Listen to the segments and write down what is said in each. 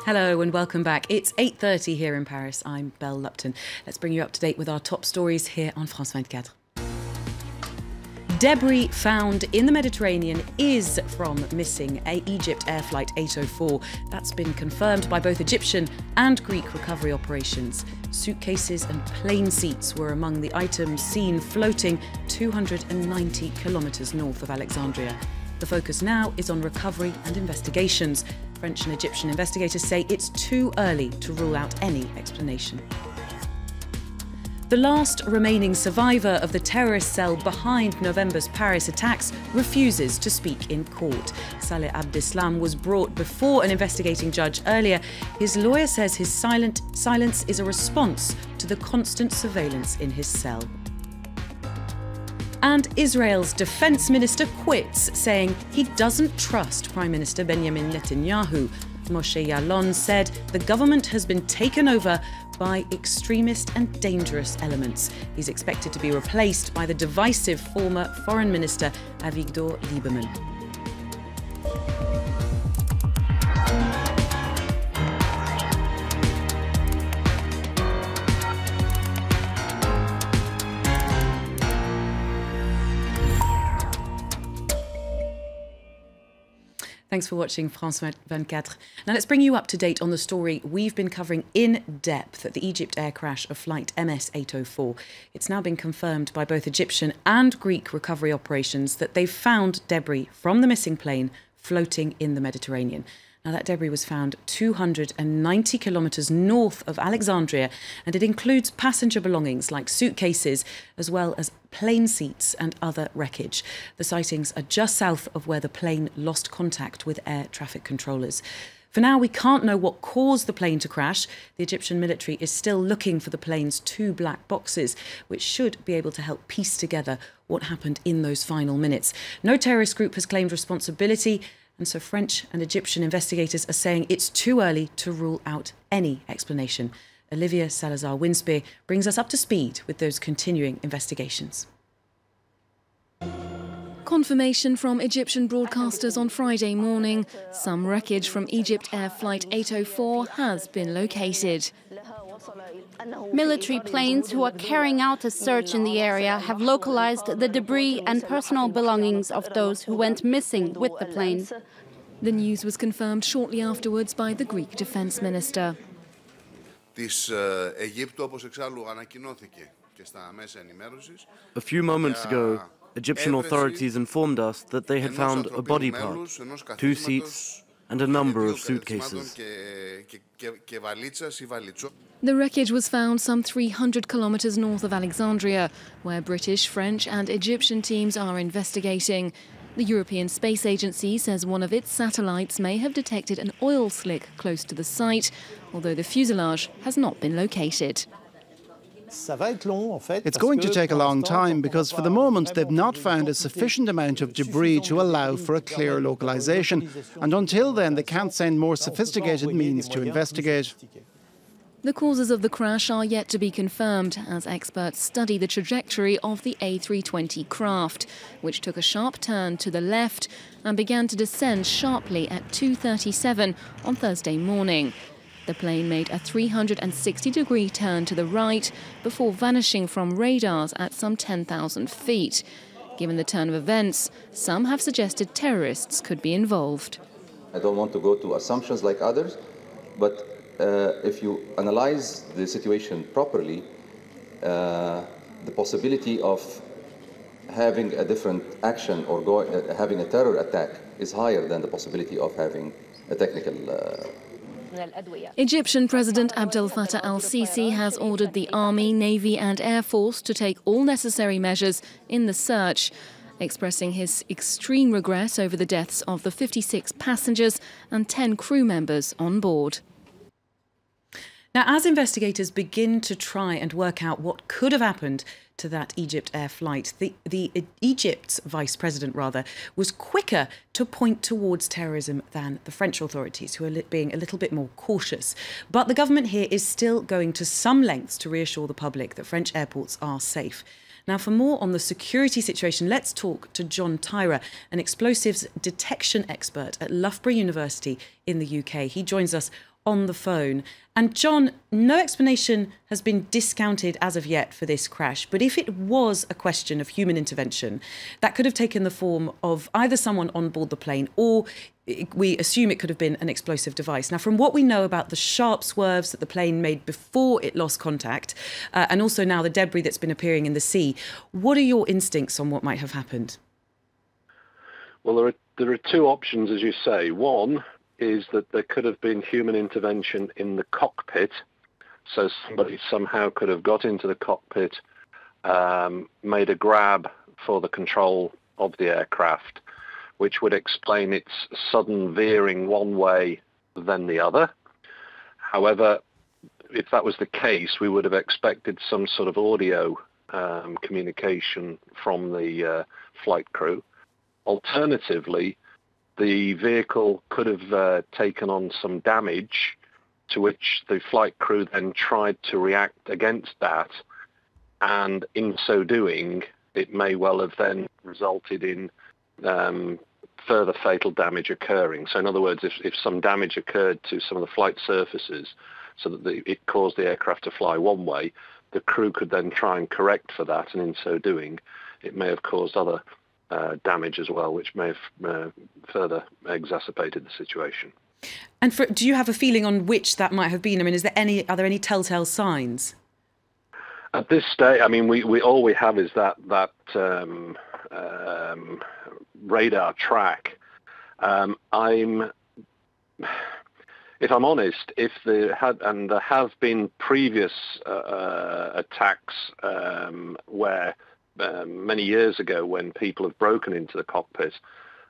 Hello and welcome back. It's 8:30 here in Paris. I'm Belle Lupton. Let's bring you up to date with our top stories here on France 24. Debris found in the Mediterranean is from missing Egypt Air Flight 804. That's been confirmed by both Egyptian and Greek recovery operations. Suitcases and plane seats were among the items seen floating 290 kilometres north of Alexandria. The focus now is on recovery and investigations. French and Egyptian investigators say it's too early to rule out any explanation. The last remaining survivor of the terrorist cell behind November's Paris attacks refuses to speak in court. Saleh Abdeslam was brought before an investigating judge earlier. His lawyer says his silence is a response to the constant surveillance in his cell. And Israel's defense minister quits, saying he doesn't trust Prime Minister Benjamin Netanyahu. Moshe Yaalon said the government has been taken over by extremist and dangerous elements. He's expected to be replaced by the divisive former Foreign Minister Avigdor Lieberman. Thanks for watching France 24. Now let's bring you up to date on the story we've been covering in depth at the Egypt air crash of flight MS-804. It's now been confirmed by both Egyptian and Greek recovery operations that they've found debris from the missing plane floating in the Mediterranean. Now, that debris was found 290 kilometres north of Alexandria, and it includes passenger belongings like suitcases, as well as plane seats and other wreckage. The sightings are just south of where the plane lost contact with air traffic controllers. For now, we can't know what caused the plane to crash. The Egyptian military is still looking for the plane's 2 black boxes, which should be able to help piece together what happened in those final minutes. No terrorist group has claimed responsibility, and so French and Egyptian investigators are saying it's too early to rule out any explanation. Olivia Salazar-Winspear brings us up to speed with those continuing investigations. Confirmation from Egyptian broadcasters on Friday morning. Some wreckage from Egypt Air Flight 804 has been located. Military planes who are carrying out a search in the area have localized the debris and personal belongings of those who went missing with the plane. The news was confirmed shortly afterwards by the Greek defense minister. A few moments ago, Egyptian authorities informed us that they had found a body part, 2 seats, and a number of suitcases. The wreckage was found some 300 kilometres north of Alexandria, where British, French and Egyptian teams are investigating. The European Space Agency says one of its satellites may have detected an oil slick close to the site, although the fuselage has not been located. It's going to take a long time because for the moment they've not found a sufficient amount of debris to allow for a clear localization, and until then they can't send more sophisticated means to investigate. The causes of the crash are yet to be confirmed as experts study the trajectory of the A320 craft, which took a sharp turn to the left and began to descend sharply at 2:37 on Thursday morning. The plane made a 360-degree turn to the right before vanishing from radars at some 10,000 feet. Given the turn of events, some have suggested terrorists could be involved. I don't want to go to assumptions like others, but if you analyze the situation properly, the possibility of having a different action or having a terror attack is higher than the possibility of having a technical Egyptian President Abdel Fattah al-Sisi has ordered the Army, Navy and Air Force to take all necessary measures in the search, expressing his extreme regret over the deaths of the 56 passengers and 10 crew members on board. Now, as investigators begin to try and work out what could have happened to that Egypt Air flight, Egypt's vice president, was quicker to point towards terrorism than the French authorities, who are being a little bit more cautious. But the government here is still going to some lengths to reassure the public that French airports are safe. Now, for more on the security situation, let's talk to John Tyra, an explosives detection expert at Loughborough University in the UK. He joins us on the phone. And John, no explanation has been discounted as of yet for this crash. But if it was a question of human intervention, that could have taken the form of either someone on board the plane or we assume it could have been an explosive device. Now, from what we know about the sharp swerves that the plane made before it lost contact, and also now the debris that's been appearing in the sea, what are your instincts on what might have happened? Well, there are two options, as you say. One is that there could have been human intervention in the cockpit, so somebody somehow could have got into the cockpit, made a grab for the control of the aircraft, which would explain its sudden veering one way then the other. However, if that was the case, we would have expected some sort of audio communication from the flight crew. Alternatively, the vehicle could have taken on some damage, to which the flight crew then tried to react against that, and in so doing, it may well have then resulted in further fatal damage occurring. So in other words, if some damage occurred to some of the flight surfaces so that it caused the aircraft to fly one way, the crew could then try and correct for that, and in so doing, it may have caused other damage as well, which may have further exacerbated the situation. And do you have a feeling on which that might have been? I mean, are there any telltale signs? At this stage, I mean, all we have is that radar track. If I'm honest, if there have been previous attacks where many years ago, when people have broken into the cockpit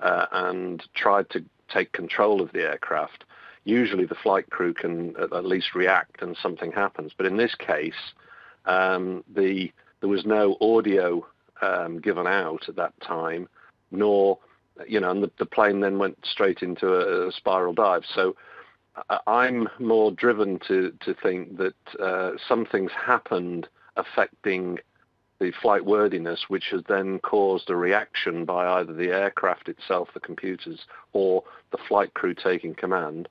and tried to take control of the aircraft, usually the flight crew can at least react and something happens. But in this case, there was no audio given out at that time, nor, and the plane then went straight into a spiral dive. So I'm more driven to think that something's happened affecting the flight worthiness, which has then caused a reaction by either the aircraft itself, the computers, or the flight crew taking command.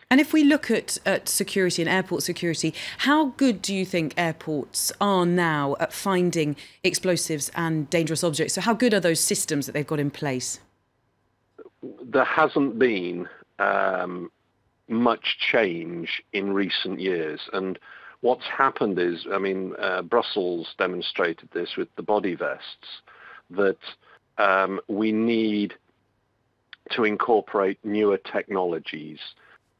And if we look at security and airport security, how good do you think airports are now at finding explosives and dangerous objects? So how good are those systems that they've got in place? There hasn't been much change in recent years. And what's happened is, I mean, Brussels demonstrated this with the body vests, that we need to incorporate newer technologies.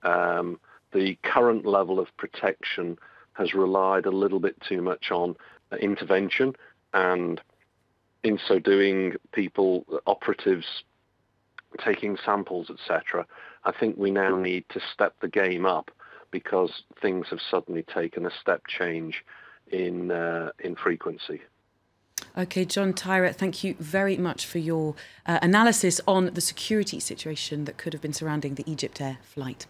The current level of protection has relied a little bit too much on intervention, and in so doing, operatives taking samples, etc. I think we now need to step the game up, because things have suddenly taken a step change in frequency. OK, John Tyra, thank you very much for your analysis on the security situation that could have been surrounding the EgyptAir flight.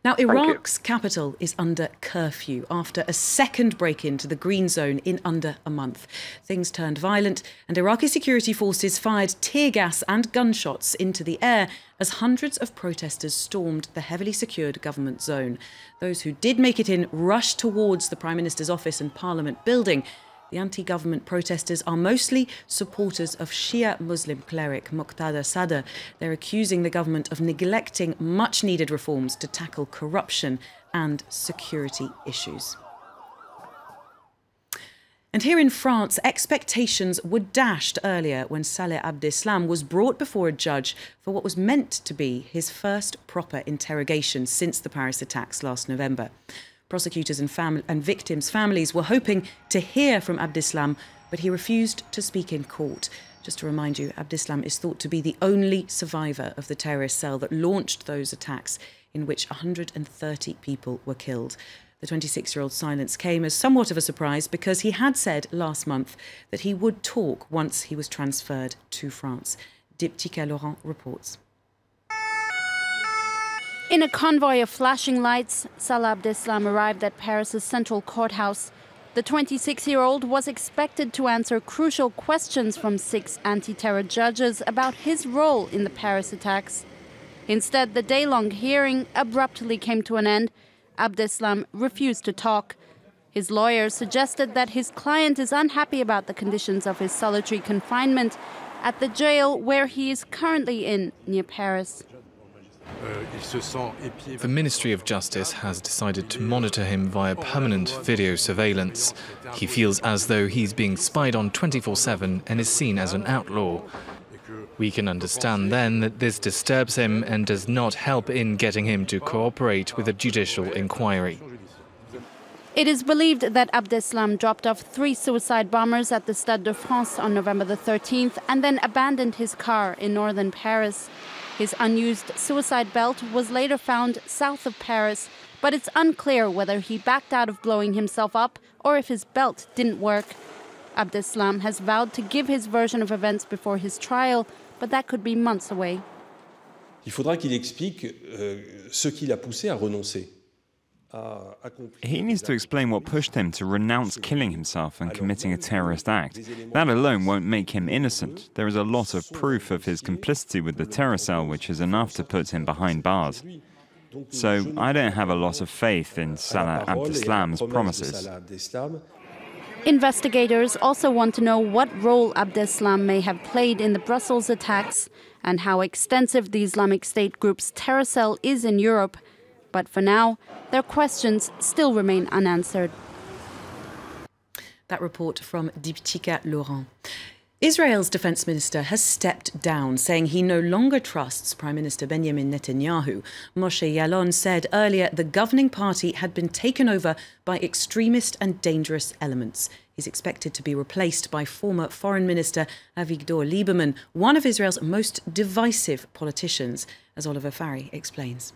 Now, Iraq's capital is under curfew after a second break-in to the Green Zone in under a month. Things turned violent and Iraqi security forces fired tear gas and gunshots into the air as hundreds of protesters stormed the heavily secured government zone. Those who did make it in rushed towards the Prime Minister's office and Parliament building. The anti-government protesters are mostly supporters of Shia Muslim cleric Muqtada Sadr. They're accusing the government of neglecting much-needed reforms to tackle corruption and security issues. And here in France, expectations were dashed earlier when Saleh Abdeslam was brought before a judge for what was meant to be his first proper interrogation since the Paris attacks last November. Prosecutors and victims' families were hoping to hear from Abdeslam, but he refused to speak in court. Just to remind you, Abdeslam is thought to be the only survivor of the terrorist cell that launched those attacks, in which 130 people were killed. The 26-year-old's silence came as somewhat of a surprise because he had said last month that he would talk once he was transferred to France. Diptyque Laurent reports. In a convoy of flashing lights, Salah Abdeslam arrived at Paris's central courthouse. The 26-year-old was expected to answer crucial questions from 6 anti-terror judges about his role in the Paris attacks. Instead, the day-long hearing abruptly came to an end. Abdeslam refused to talk. His lawyer suggested that his client is unhappy about the conditions of his solitary confinement at the jail where he is currently in, near Paris. The Ministry of Justice has decided to monitor him via permanent video surveillance. He feels as though he's being spied on 24/7 and is seen as an outlaw. We can understand then that this disturbs him and does not help in getting him to cooperate with a judicial inquiry. It is believed that Abdeslam dropped off 3 suicide bombers at the Stade de France on November the 13th and then abandoned his car in northern Paris. His unused suicide belt was later found south of Paris, but it's unclear whether he backed out of blowing himself up or if his belt didn't work. Abdeslam has vowed to give his version of events before his trial, but that could be months away. Il faudra qu'il explique ce qui l'a poussé à renoncer. He needs to explain what pushed him to renounce killing himself and committing a terrorist act. That alone won't make him innocent. There is a lot of proof of his complicity with the terror cell, which is enough to put him behind bars. So I don't have a lot of faith in Salah Abdeslam's promises. Investigators also want to know what role Abdeslam may have played in the Brussels attacks and how extensive the Islamic State group's terror cell is in Europe. But for now, their questions still remain unanswered. That report from Deeptika Laurent. Israel's defense minister has stepped down, saying he no longer trusts Prime Minister Benjamin Netanyahu. Moshe Yaalon said earlier the governing party had been taken over by extremist and dangerous elements. He's expected to be replaced by former Foreign Minister Avigdor Lieberman, one of Israel's most divisive politicians, as Oliver Farry explains.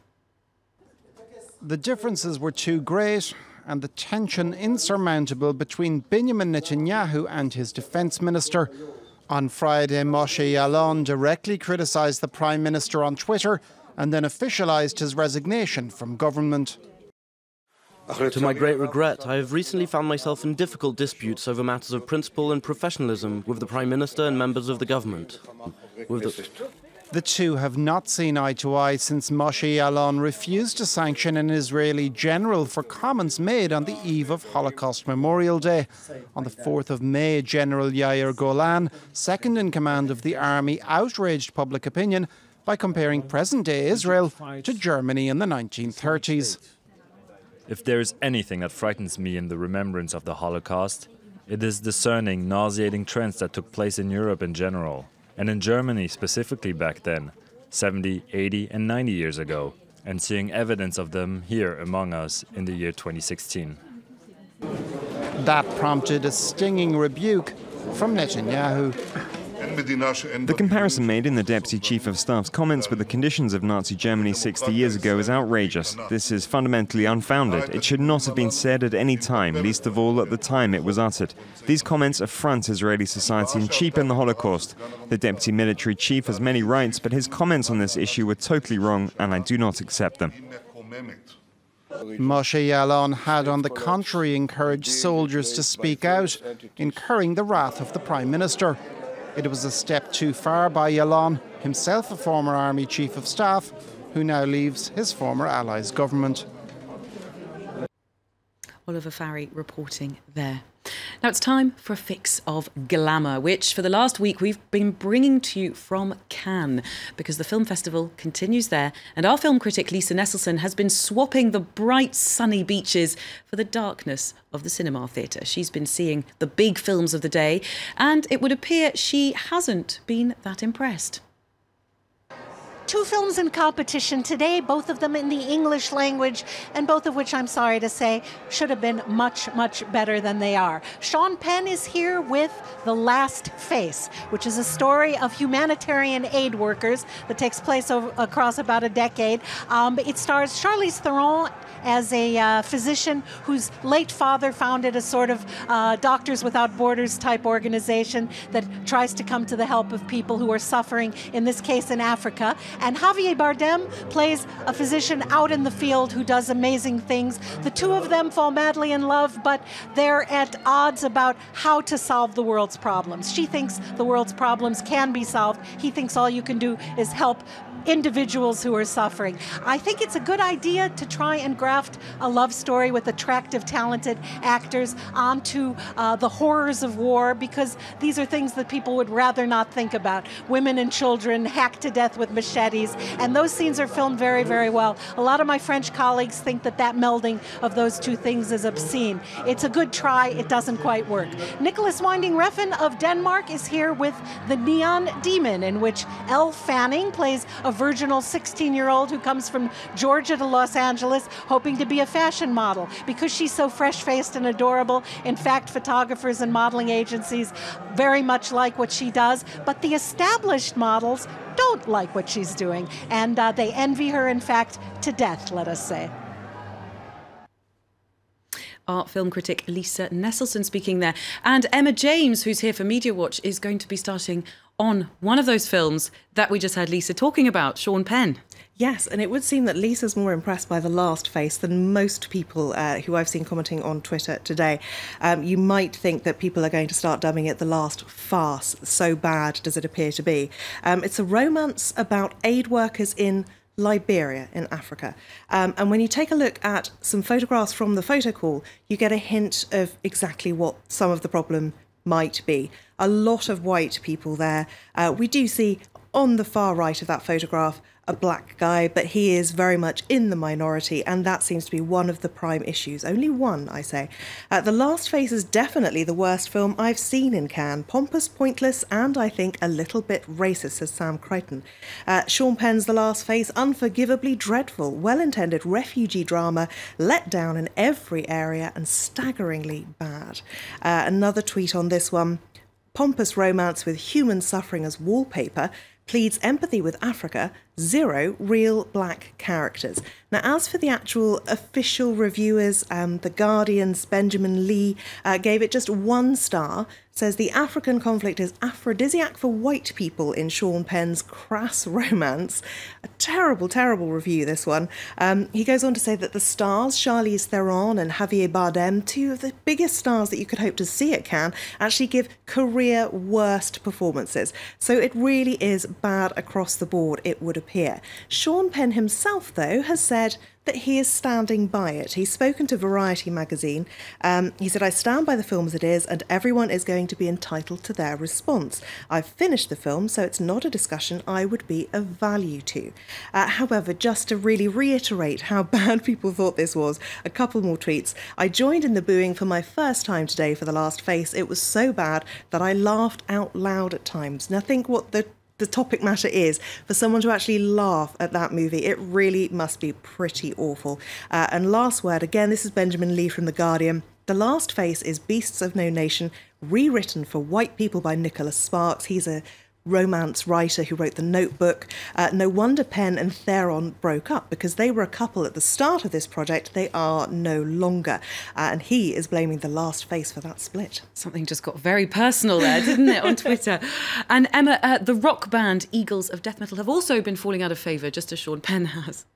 The differences were too great and the tension insurmountable between Benjamin Netanyahu and his defence minister. On Friday, Moshe Yaalon directly criticised the Prime Minister on Twitter and then officialised his resignation from government. To my great regret, I have recently found myself in difficult disputes over matters of principle and professionalism with the Prime Minister and members of the government. The two have not seen eye to eye since Moshe Yaalon refused to sanction an Israeli general for comments made on the eve of Holocaust Memorial Day. On the 4th of May, General Yair Golan, second in command of the army, outraged public opinion by comparing present-day Israel to Germany in the 1930s. If there is anything that frightens me in the remembrance of the Holocaust, it is discerning nauseating trends that took place in Europe in general. And in Germany specifically back then, 70, 80 and 90 years ago, and seeing evidence of them here among us in the year 2016. That prompted a stinging rebuke from Netanyahu. The comparison made in the Deputy Chief of Staff's comments with the conditions of Nazi Germany 60 years ago is outrageous. This is fundamentally unfounded. It should not have been said at any time, least of all at the time it was uttered. These comments affront Israeli society and cheapen the Holocaust. The Deputy Military Chief has many rights, but his comments on this issue were totally wrong, and I do not accept them. Moshe Yaalon had, on the contrary, encouraged soldiers to speak out, incurring the wrath of the Prime Minister. It was a step too far by Yaalon, himself a former Army Chief of Staff, who now leaves his former allies' government. Oliver Farry reporting there. Now it's time for a fix of glamour, which for the last week we've been bringing to you from Cannes, because the film festival continues there, and our film critic Lisa Nesselson has been swapping the bright sunny beaches for the darkness of the cinema theatre. She's been seeing the big films of the day, and it would appear she hasn't been that impressed. 2 films in competition today, both of them in the English language, and both of which, I'm sorry to say, should have been much, much better than they are. Sean Penn is here with The Last Face, which is a story of humanitarian aid workers that takes place across about a decade. It stars Charlize Theron as a physician whose late father founded a sort of Doctors Without Borders type organization that tries to come to the help of people who are suffering, in this case in Africa. And Javier Bardem plays a physician out in the field who does amazing things. The two of them fall madly in love, but they're at odds about how to solve the world's problems. She thinks the world's problems can be solved. He thinks all you can do is help individuals who are suffering. I think it's a good idea to try and graft a love story with attractive, talented actors onto the horrors of war, because these are things that people would rather not think about. Women and children hacked to death with machetes, and those scenes are filmed very, very well. A lot of my French colleagues think that that melding of those two things is obscene. It's a good try, it doesn't quite work. Nicholas Winding Refn of Denmark is here with The Neon Demon, in which Elle Fanning plays a virginal 16-year-old who comes from Georgia to Los Angeles hoping to be a fashion model. Because she's so fresh-faced and adorable, in fact, photographers and modeling agencies very much like what she does, but the established models don't like what she's doing, and they envy her, in fact, to death, let us say. Art film critic Lisa Nesselson speaking there. And Emma James, who's here for Media Watch, is going to be starting on one of those films that we just heard Lisa talking about, Sean Penn. Yes, and it would seem that Lisa's more impressed by The Last Face than most people who I've seen commenting on Twitter today. You might think that people are going to start dubbing it The Last Farce, so bad does it appear to be. It's a romance about aid workers in Liberia in Africa. And when you take a look at some photographs from the photo call, you get a hint of exactly what some of the problem might be. A lot of white people there. We do see on the far right of that photograph a black guy, but he is very much in the minority, and that seems to be one of the prime issues. Only one, I say. The Last Face is definitely the worst film I've seen in Cannes. Pompous, pointless, and I think a little bit racist, says Sam Crichton. Sean Penn's The Last Face, unforgivably dreadful, well-intended refugee drama, let down in every area and staggeringly bad. Another tweet on this one. Pompous romance with human suffering as wallpaper, pleads empathy with Africa, 0 real black characters. Now, as for the actual official reviewers, The Guardian's Benjamin Lee gave it just 1 star, says the African conflict is aphrodisiac for white people in Sean Penn's crass romance. A terrible, terrible review, this one. He goes on to say that the stars, Charlize Theron and Javier Bardem, 2 of the biggest stars that you could hope to see at Cannes, actually give career worst performances. So it really is bad across the board, it would appear. Sean Penn himself, though, has said that he is standing by it. He's spoken to Variety magazine. He said, I stand by the film as it is, and everyone is going to be entitled to their response. I've finished the film, so it's not a discussion I would be of value to. However, just to really reiterate how bad people thought this was, a couple more tweets. I joined in the booing for my first time today for The Last Face. It was so bad that I laughed out loud at times. And I think what the topic matter is, for someone to actually laugh at that movie, it really must be pretty awful. And last word, again, this is Benjamin Lee from The Guardian. The Last Face is Beasts of No Nation, rewritten for white people by Nicholas Sparks. He's a romance writer who wrote The Notebook. No wonder Penn and Theron broke up, because they were a couple at the start of this project. They are no longer. And he is blaming The Last Face for that split. Something just got very personal there, didn't it, on Twitter? And Emma, the rock band Eagles of Death Metal have also been falling out of favour, just as Sean Penn has.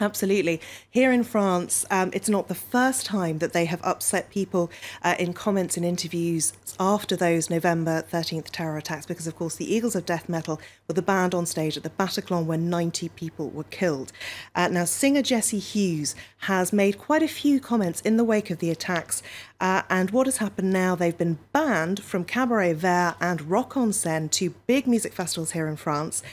Absolutely. Here in France, it's not the first time that they have upset people in comments and interviews after those November 13th terror attacks, because, of course, the Eagles of Death Metal were the band on stage at the Bataclan when 90 people were killed. Now, singer Jesse Hughes has made quite a few comments in the wake of the attacks, and what has happened now, they've been banned from Cabaret Vert and Rock en Seine, 2 big music festivals here in France.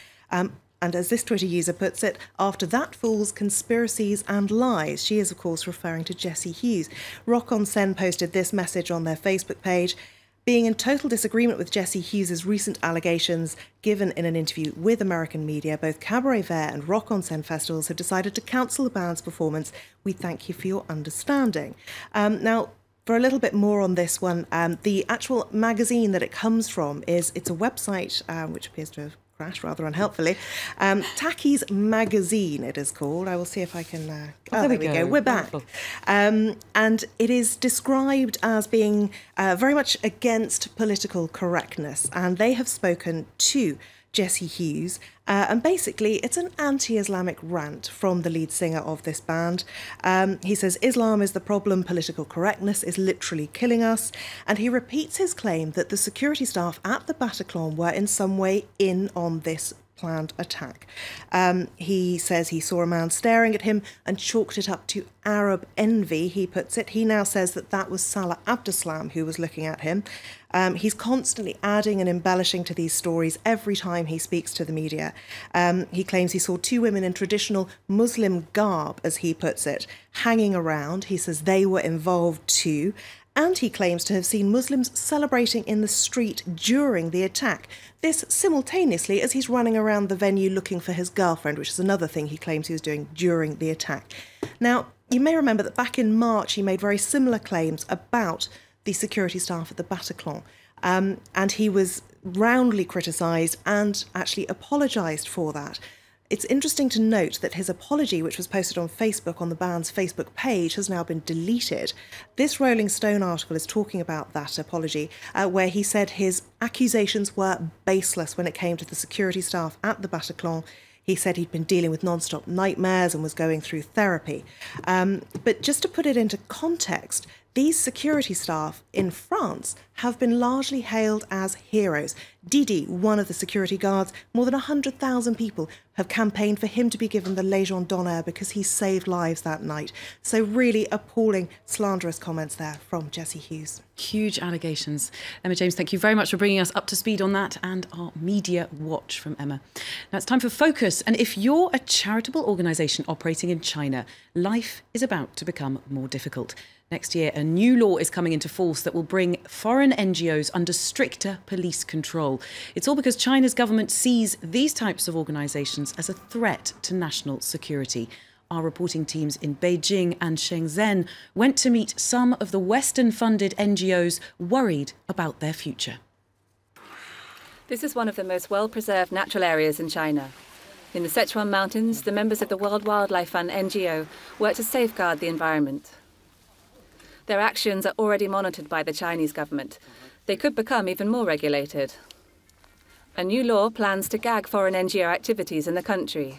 And as this Twitter user puts it, after that fool's conspiracies and lies. She is, of course, referring to Jesse Hughes. Rock en Seine posted this message on their Facebook page. Being in total disagreement with Jesse Hughes' recent allegations given in an interview with American media, both Cabaret Vert and Rock en Seine festivals have decided to cancel the band's performance. We thank you for your understanding. Now, for a little bit more on this one, the actual magazine that it comes from it's a website which appears to have crashed rather unhelpfully. Tacky's Magazine, it is called. I will see if I can... there we go. We're back. And it is described as being very much against political correctness. And they have spoken to Jesse Hughes. And basically, it's an anti-Islamic rant from the lead singer of this band. He says, Islam is the problem, political correctness is literally killing us. And he repeats his claim that the security staff at the Bataclan were in some way in on this planned attack. He says he saw a man staring at him and chalked it up to Arab envy, he puts it. He now says that that was Salah Abdeslam who was looking at him. He's constantly adding and embellishing to these stories every time he speaks to the media. He claims he saw two women in traditional Muslim garb, as he puts it, hanging around. He says they were involved too. And he claims to have seen Muslims celebrating in the street during the attack. This simultaneously as he's running around the venue looking for his girlfriend, which is another thing he claims he was doing during the attack. Now, you may remember that back in March he made very similar claims about the security staff at the Bataclan. And he was roundly criticised and actually apologised for that. It's interesting to note that his apology, which was posted on Facebook on the band's Facebook page, has now been deleted. This Rolling Stone article is talking about that apology, where he said his accusations were baseless when it came to the security staff at the Bataclan. He said he'd been dealing with non-stop nightmares and was going through therapy. But just to put it into context, these security staff in France have been largely hailed as heroes. Didi, one of the security guards, more than 100,000 people have campaigned for him to be given the Légion d'honneur because he saved lives that night. So really appalling, slanderous comments there from Jesse Hughes. Huge allegations. Emma James, thank you very much for bringing us up to speed on that and our media watch from Emma. Now it's time for Focus. And if you're a charitable organisation operating in China, life is about to become more difficult. Next year, a new law is coming into force that will bring foreign NGOs under stricter police control. It's all because China's government sees these types of organisations as a threat to national security. Our reporting teams in Beijing and Shenzhen went to meet some of the Western-funded NGOs worried about their future. This is one of the most well-preserved natural areas in China. In the Sichuan Mountains, the members of the World Wildlife Fund NGO work to safeguard the environment. Their actions are already monitored by the Chinese government. They could become even more regulated. A new law plans to gag foreign NGO activities in the country.